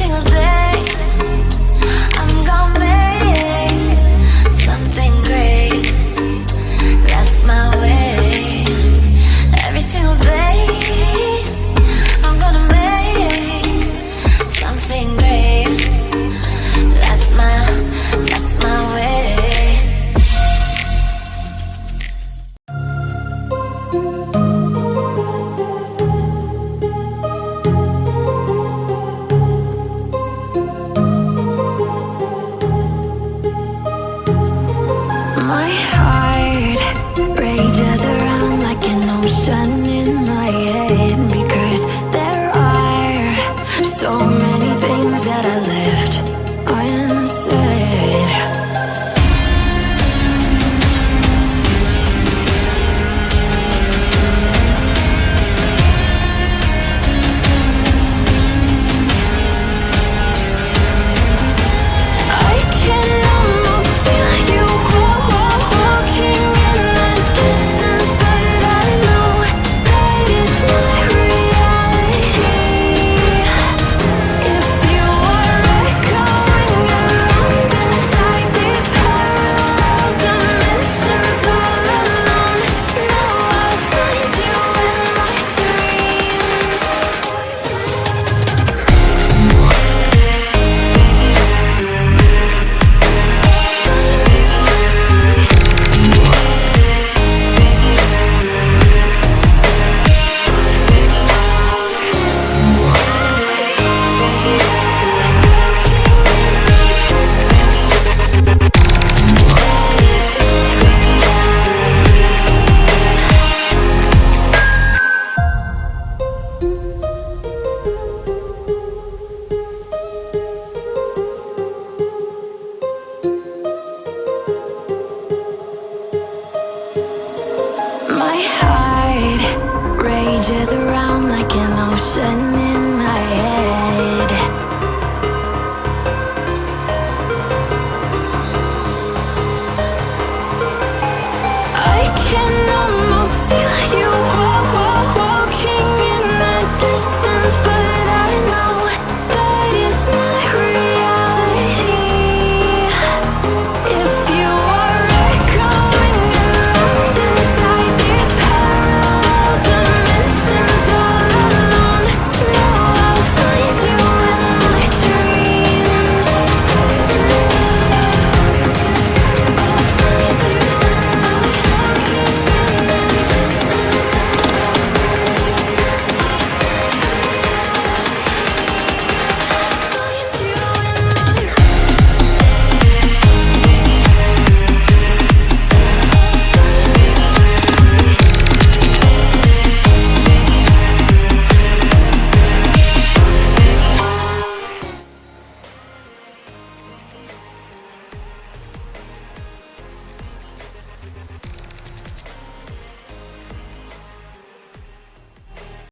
single day I'm gonna make something great. That's my way. Every single day I'm gonna make something great. That's my way. My heart rages around like an ocean in my head, because there are so many things that I left unsaid. I can almost feel you walking in the distance, but I know that it's not reality. If you are echoing around inside these parallel dimensions all alone, know I'll find you in my dreams. My heart rages around like an ocean